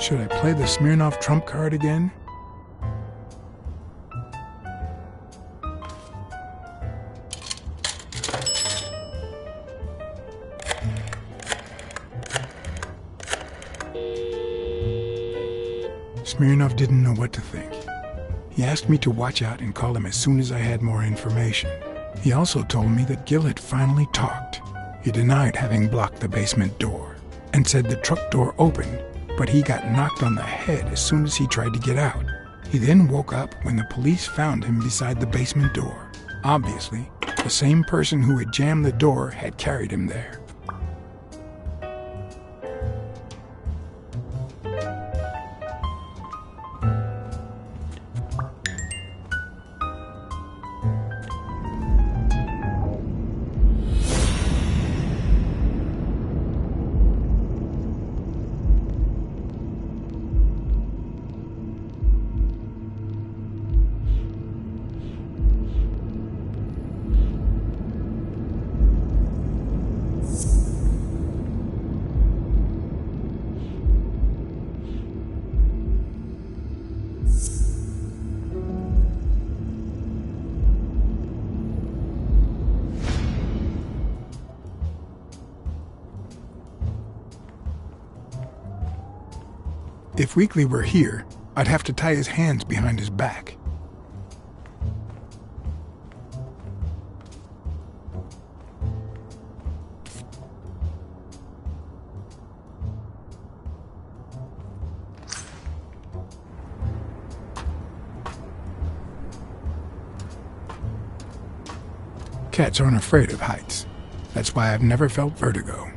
Should I play the Smirnoff trump card again? Smirnoff didn't know what to think. He asked me to watch out and call him as soon as I had more information. He also told me that Gil had finally talked. He denied having blocked the basement door and said the truck door opened, but he got knocked on the head as soon as he tried to get out. He then woke up when the police found him beside the basement door. Obviously, the same person who had jammed the door had carried him there. If Weekly were here, I'd have to tie his hands behind his back. Cats aren't afraid of heights. That's why I've never felt vertigo.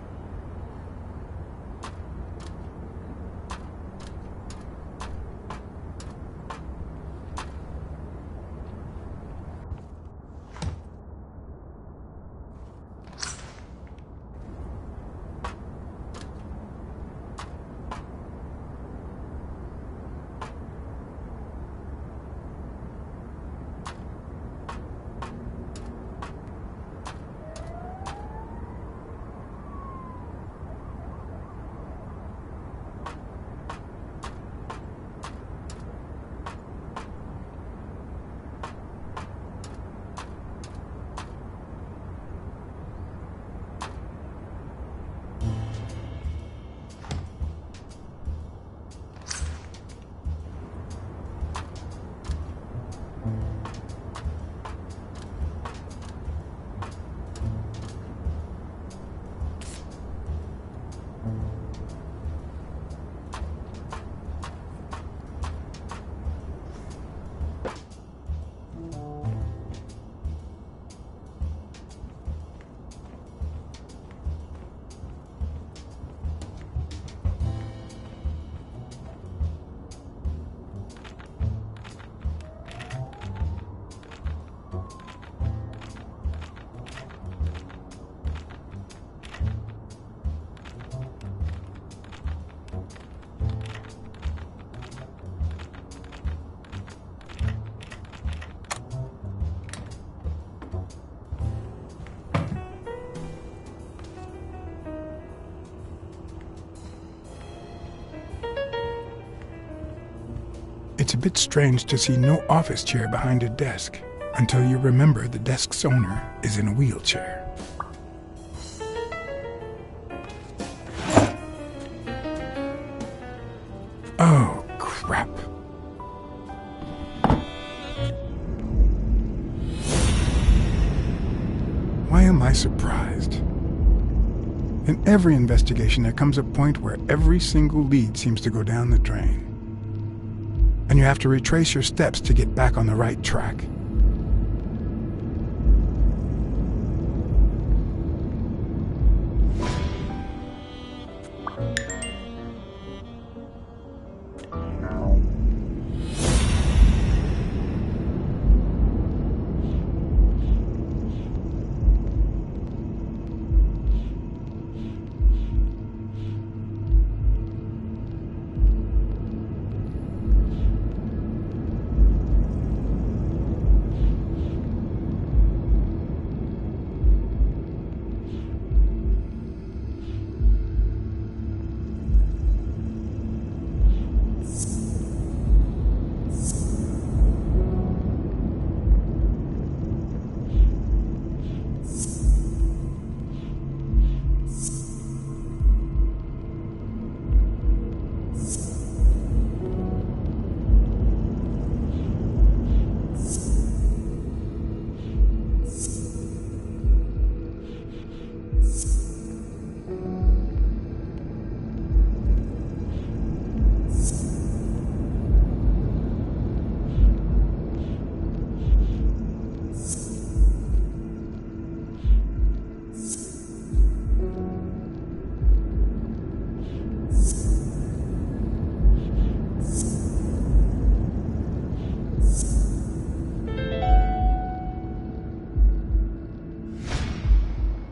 It's a bit strange to see no office chair behind a desk, until you remember the desk's owner is in a wheelchair. Oh, crap. Why am I surprised? In every investigation, there comes a point where every single lead seems to go down the drain. And you have to retrace your steps to get back on the right track.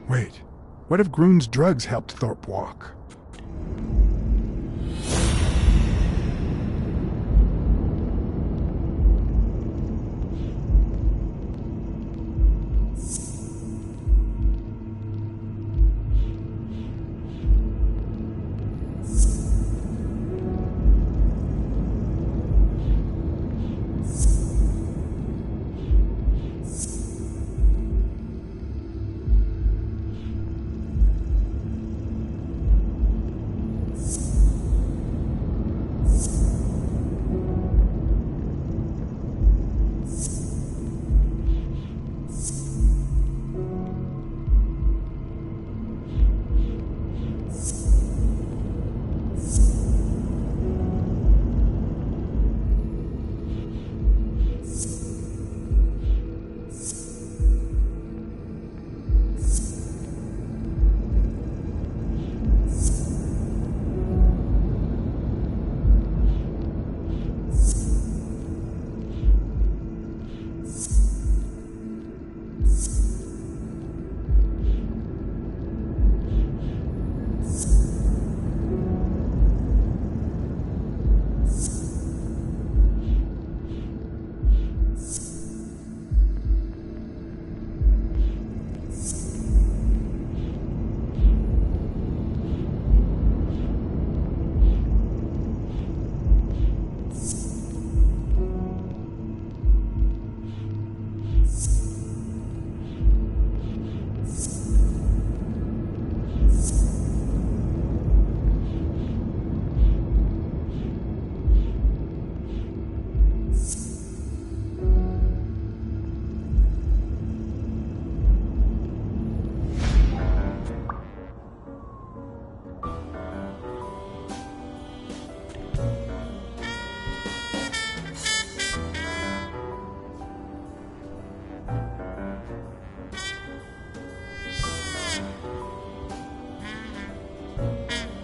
Wait, what if Groon's drugs helped Thorpe walk?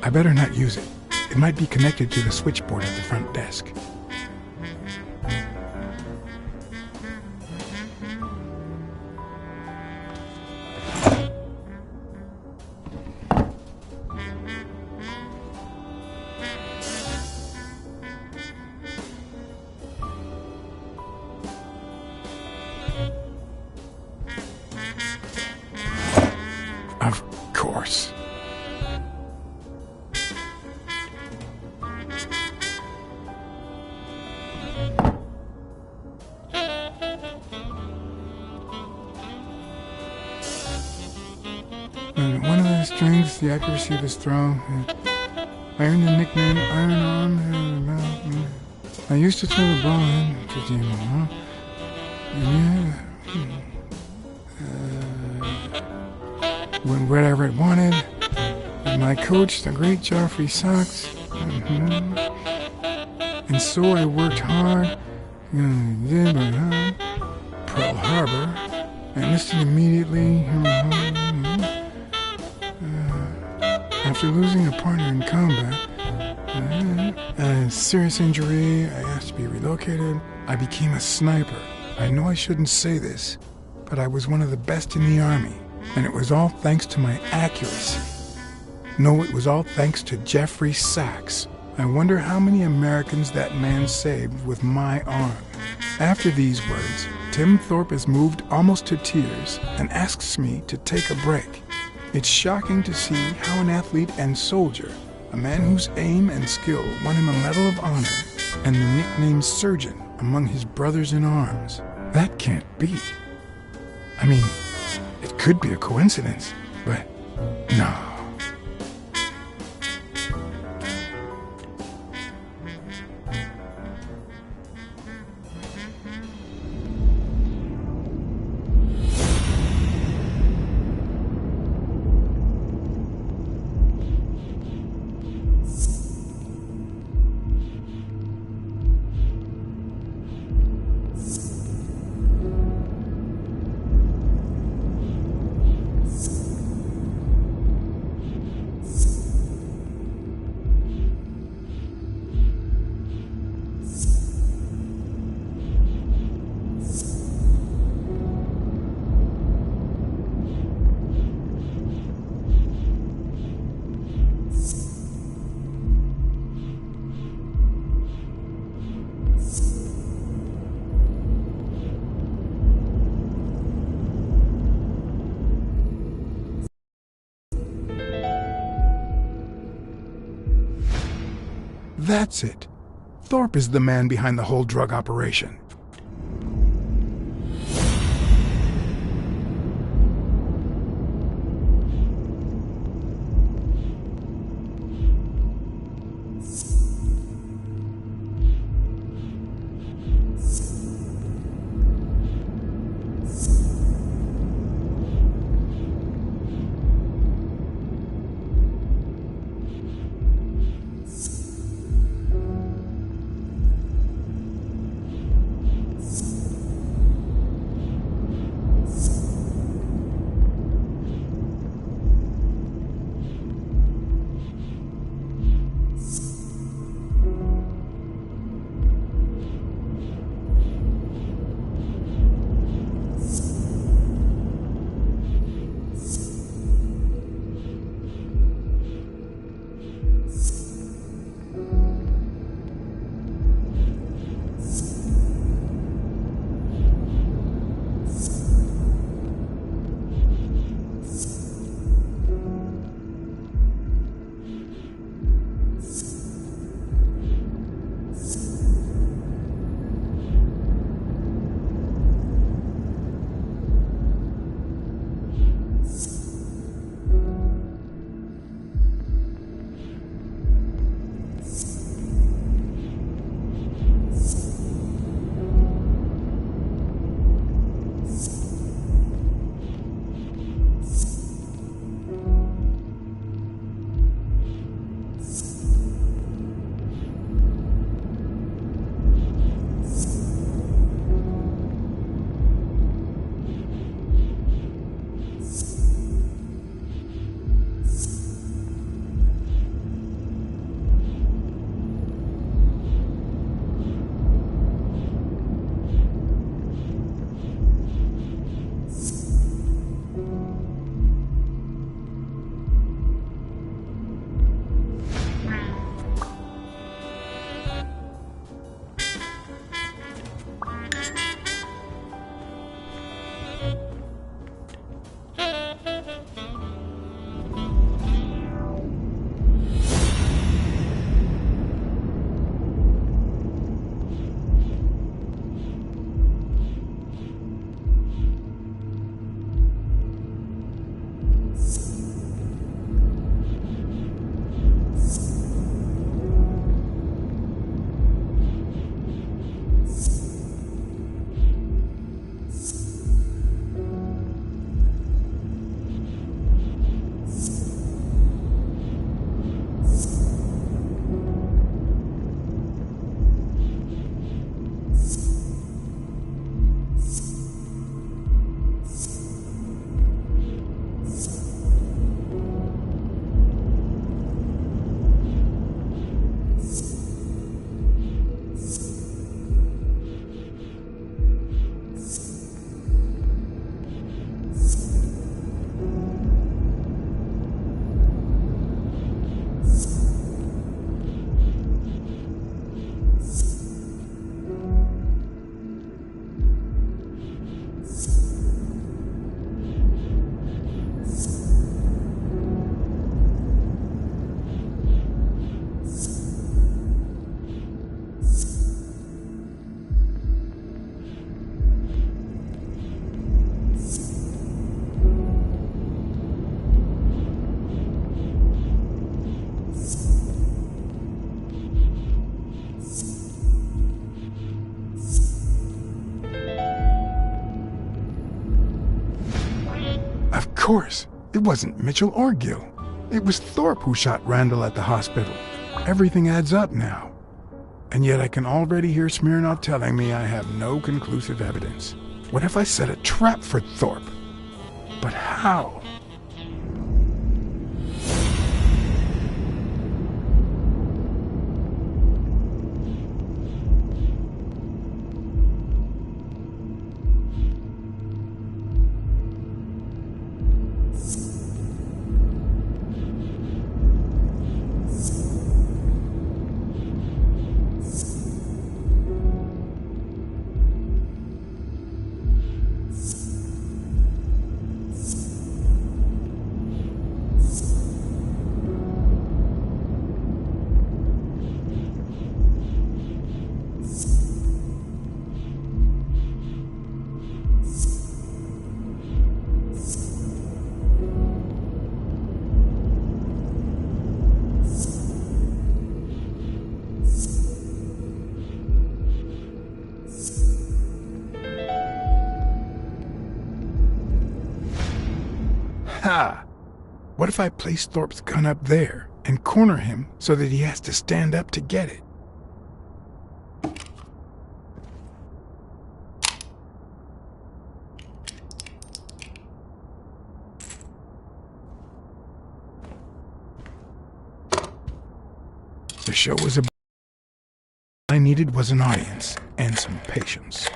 I better not use it. It might be connected to the switchboard at the front desk. Of course. One of the strengths, the accuracy of his throw. I earned the nickname Iron Arm. I used to throw the ball in to the wherever it wanted. And my coach, the great Joffrey Sachs. And so I worked hard. Pearl Harbor. I enlisted immediately. After losing a partner in combat, a serious injury, I asked to be relocated. I became a sniper. I know I shouldn't say this, but I was one of the best in the army, and it was all thanks to my accuracy. No, it was all thanks to Jeffrey Sachs. I wonder how many Americans that man saved with my arm. After these words, Tim Thorpe is moved almost to tears and asks me to take a break. It's shocking to see how an athlete and soldier, a man whose aim and skill won him a Medal of Honor and the nickname Surgeon among his brothers in arms. That can't be. I mean, it could be a coincidence, but no. That's it. Thorpe is the man behind the whole drug operation. course, it wasn't Mitchell or Gill. It was Thorpe who shot Randall at the hospital. Everything adds up now. And yet I can already hear Smirnov telling me I have no conclusive evidence. What if I set a trap for Thorpe? But how? What if I place Thorpe's gun up there and corner him so that he has to stand up to get it? The show was about. All I needed was an audience and some patience.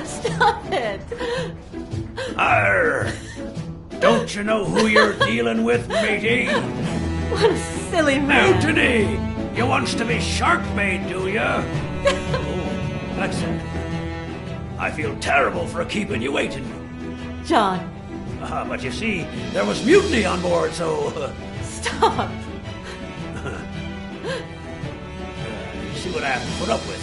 Stop it! Arr! Don't you know who you're dealing with, matey? What a silly man! Mutiny! You wants to be shark-bait, do ya? Oh, Blacksad. I feel terrible for keeping you waiting. John, But you see, there was mutiny on board, so... stop! You see what I have to put up with.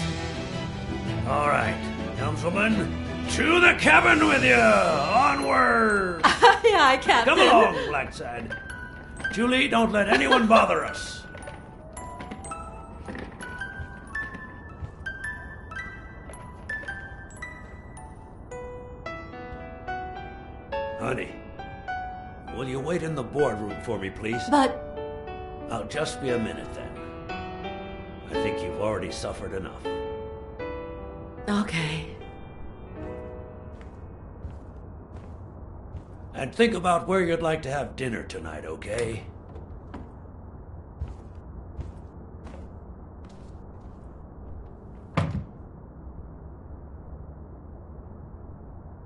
All right, helmswoman, to the cabin with you! Onward! Aye, aye, Captain. Come along, Blacksad. Julie, don't let anyone bother us. Honey, will you wait in the boardroom for me, please? But... I'll just be a minute then. I think you've already suffered enough. okay. And think about where you'd like to have dinner tonight, okay?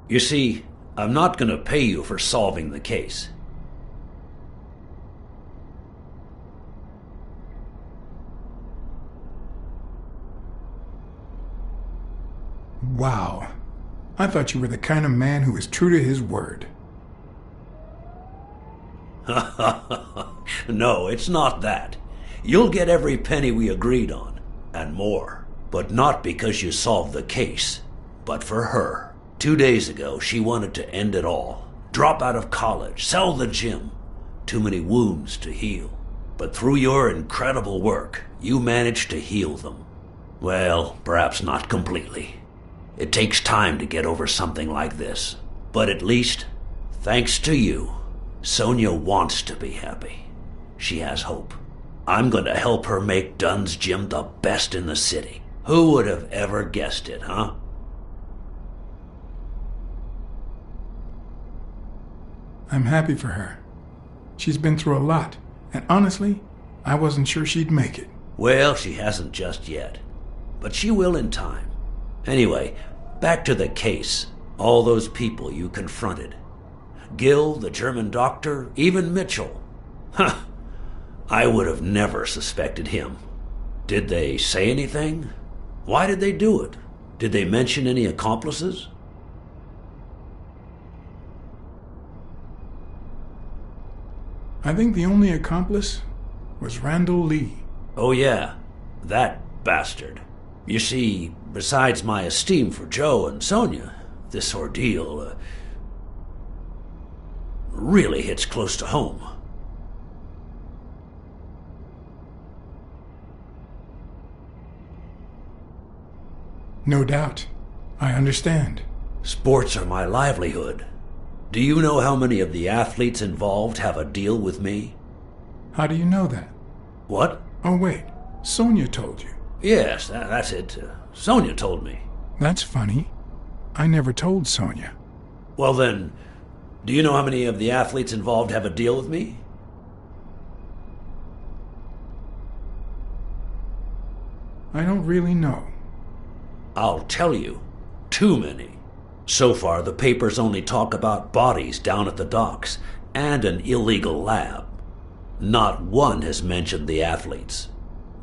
You see, I'm not going to pay you for solving the case. Wow. I thought you were the kind of man who was true to his word. No, it's not that. You'll get every penny we agreed on, and more. But not because you solved the case, but for her. 2 days ago, she wanted to end it all. Drop out of college, sell the gym. Too many wounds to heal. But through your incredible work, you managed to heal them. Well, perhaps not completely. It takes time to get over something like this. But at least, thanks to you, Sonia wants to be happy. She has hope. I'm going to help her make Dunn's Gym the best in the city. Who would have ever guessed it, huh? I'm happy for her. She's been through a lot, and honestly, I wasn't sure she'd make it. Well, she hasn't just yet. But she will in time. Anyway, back to the case. All those people you confronted. Gill, the German doctor, even Mitchell. Huh. I would have never suspected him. Did they say anything? Why did they do it? Did they mention any accomplices? I think the only accomplice was Randall Lee. Oh yeah, that bastard. You see, besides my esteem for Joe and Sonia, this ordeal really hits close to home. No doubt. I understand. Sports are my livelihood. Do you know how many of the athletes involved have a deal with me? How do you know that? What? Oh, wait. Sonia told you. Yes, that's it. Sonia told me. That's funny. I never told Sonia. Well then, do you know how many of the athletes involved have a deal with me? I don't really know. I'll tell you. Too many. So far, the papers only talk about bodies down at the docks and an illegal lab. Not one has mentioned the athletes.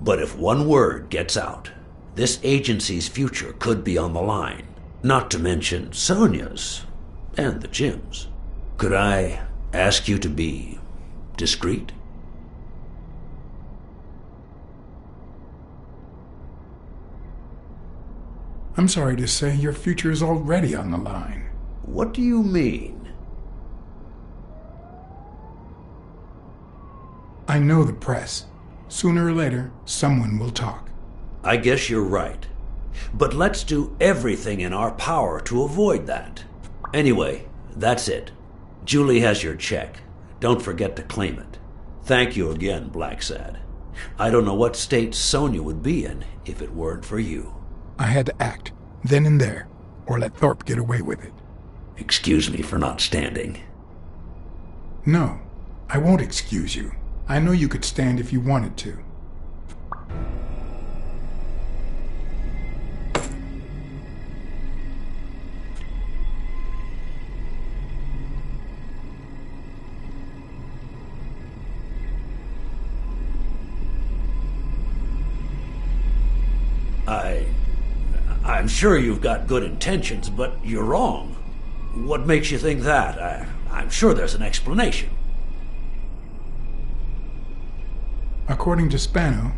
But if one word gets out, this agency's future could be on the line. Not to mention Sonia's and the gym's. Could I ask you to be discreet? I'm sorry to say your future is already on the line. What do you mean? I know the press. Sooner or later, someone will talk. I guess you're right. But let's do everything in our power to avoid that. Anyway, that's it. Julie has your check. Don't forget to claim it. Thank you again, Blacksad. I don't know what state Sonia would be in if it weren't for you. I had to act, then and there, or let Thorpe get away with it. Excuse me for not standing. No, I won't excuse you. I know you could stand if you wanted to. I'm sure you've got good intentions, but you're wrong. What makes you think that? I'm sure there's an explanation. According to Spano,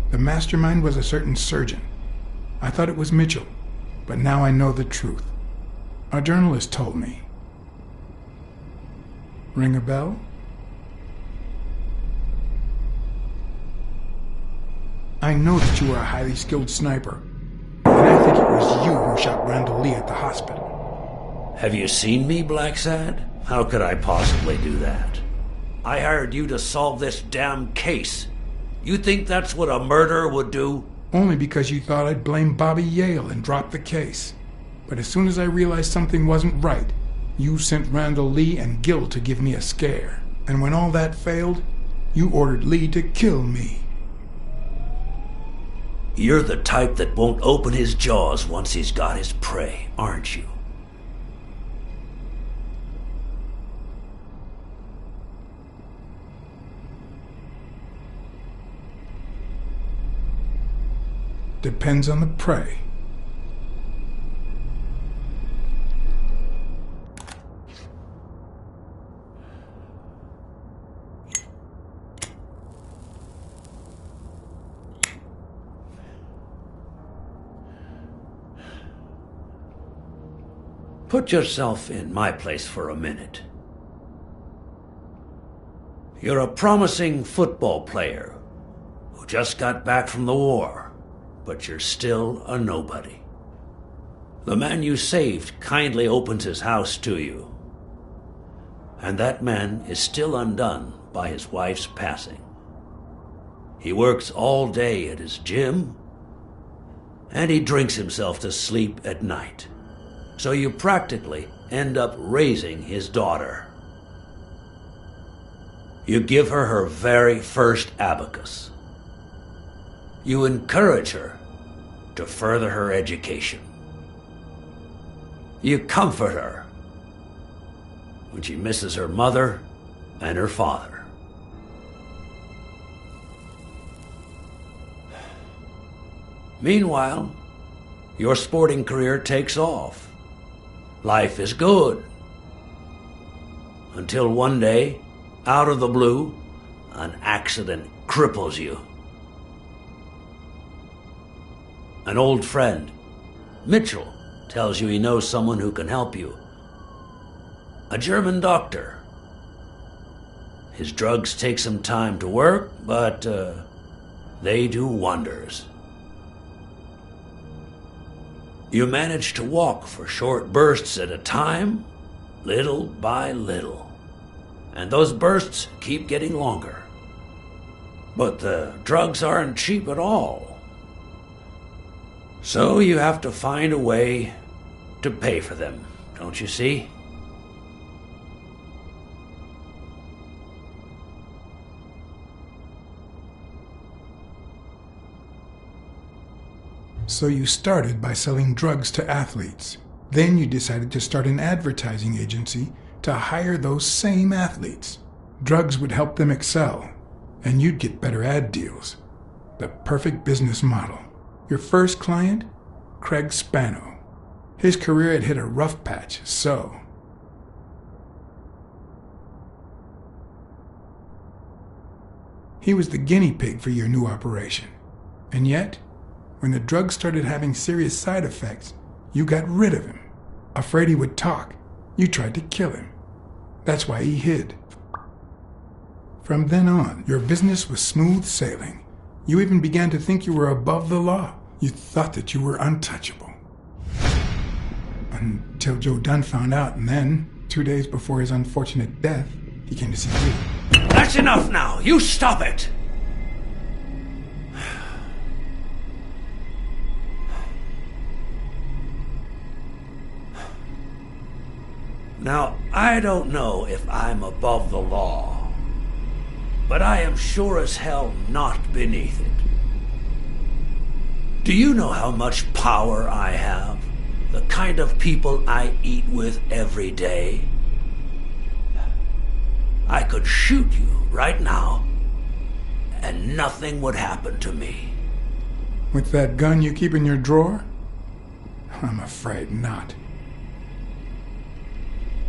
the mastermind was a certain surgeon. I thought it was Mitchell, but now I know the truth. A journalist told me. Ring a bell? I know that you are a highly skilled sniper, and I think it was you who shot Randall Lee at the hospital. Have you seen me, Blacksad? How could I possibly do that? I hired you to solve this damn case. You think that's what a murderer would do? Only because you thought I'd blame Bobby Yale and drop the case. But as soon as I realized something wasn't right, you sent Randall Lee and Gil to give me a scare. And when all that failed, you ordered Lee to kill me. You're the type that won't open his jaws once he's got his prey, aren't you? Depends on the prey. Put yourself in my place for a minute. You're a promising football player who just got back from the war, but you're still a nobody. The man you saved kindly opens his house to you, and that man is still undone by his wife's passing. He works all day at his gym, and he drinks himself to sleep at night. So you practically end up raising his daughter. You give her her very first abacus. You encourage her to further her education. You comfort her when she misses her mother and her father. Meanwhile, your sporting career takes off. Life is good. Until one day, out of the blue, an accident cripples you. An old friend, Mitchell, tells you he knows someone who can help you. A German doctor. His drugs take some time to work, but they do wonders. You manage to walk for short bursts at a time, little by little. And those bursts keep getting longer. But the drugs aren't cheap at all. So you have to find a way to pay for them, don't you see? So you started by selling drugs to athletes. Then you decided to start an advertising agency to hire those same athletes. Drugs would help them excel, and you'd get better ad deals. The perfect business model. Your first client? Craig Spano. His career had hit a rough patch, so... He was the guinea pig for your new operation. And yet, when the drugs started having serious side effects, you got rid of him. Afraid he would talk, you tried to kill him. That's why he hid. From then on, your business was smooth sailing. You even began to think you were above the law. You thought that you were untouchable. Until Joe Dunn found out, and then, 2 days before his unfortunate death, he came to see you. That's enough now! You stop it! Now, I don't know if I'm above the law, but I am sure as hell not beneath it. Do you know how much power I have? The kind of people I eat with every day? I could shoot you right now, and nothing would happen to me. With that gun you keep in your drawer? I'm afraid not.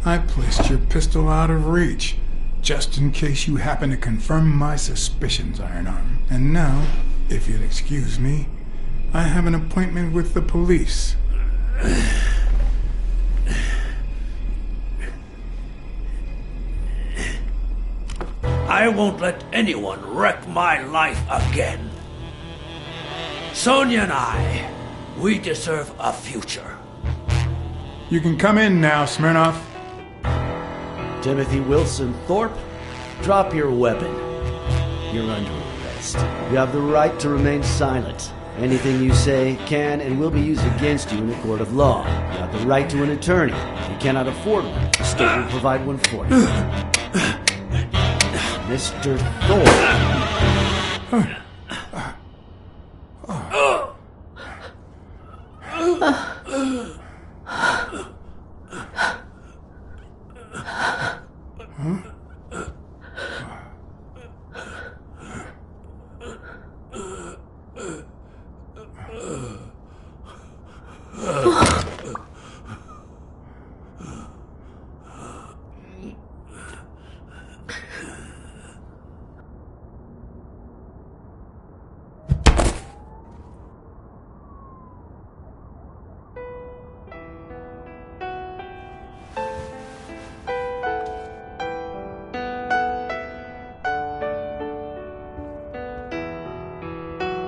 I placed your pistol out of reach, just in case you happen to confirm my suspicions, Ironarm. And now, if you'll excuse me, I have an appointment with the police. I won't let anyone wreck my life again. Sonia and I, we deserve a future. You can come in now, Smirnoff. Timothy Wilson Thorpe, drop your weapon. You're under arrest. You have the right to remain silent. Anything you say can and will be used against you in a court of law. You have the right to an attorney. If you cannot afford one, the state will provide one for you. Mr. Thorpe.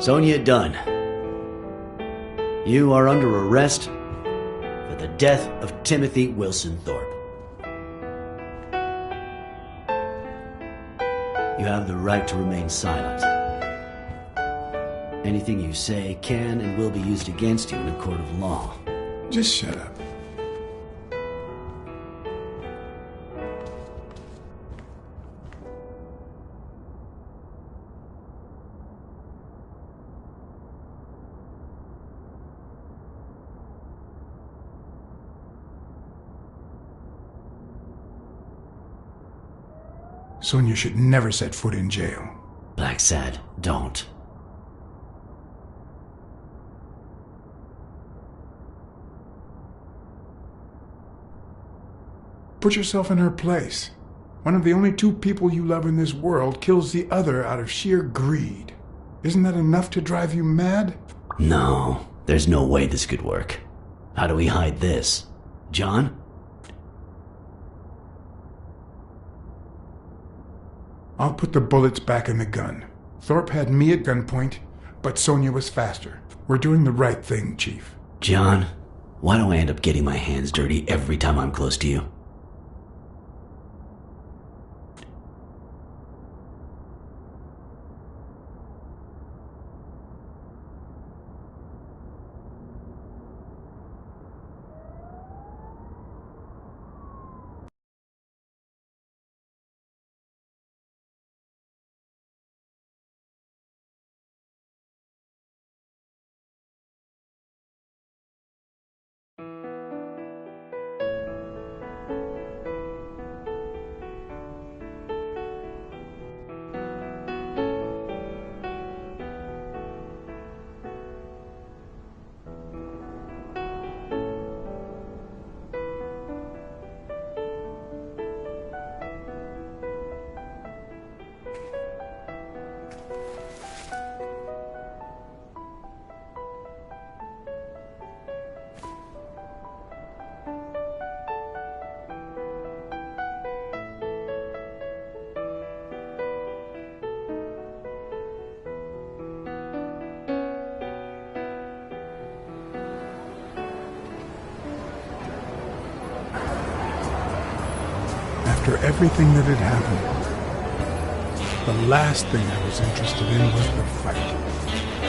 Sonia Dunn, you are under arrest for the death of Timothy Wilson Thorpe. You have the right to remain silent. Anything you say can and will be used against you in a court of law. Just shut up. Sonia should never set foot in jail. Blacksad, don't. Put yourself in her place. One of the only two people you love in this world kills the other out of sheer greed. Isn't that enough to drive you mad? No, there's no way this could work. How do we hide this? John? I'll put the bullets back in the gun. Thorpe had me at gunpoint, but Sonia was faster. We're doing the right thing, Chief. John, why do I end up getting my hands dirty every time I'm close to you? after everything that had happened, the last thing I was interested in was the fight.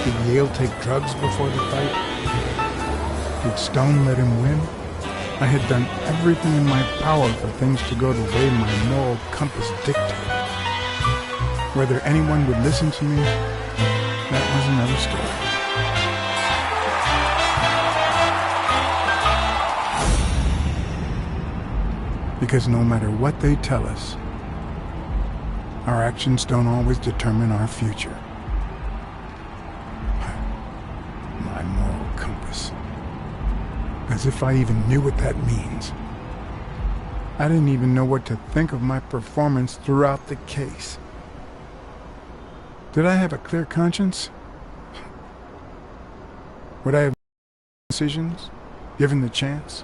Did Yale take drugs before the fight? Did Stone let him win? I had done everything in my power for things to go the way my moral compass dictated. Whether anyone would listen to me, that was another story. Because no matter what they tell us, our actions don't always determine our future. My moral compass. As if I even knew what that means. I didn't even know what to think of my performance throughout the case. Did I have a clear conscience? Would I have made decisions, given the chance?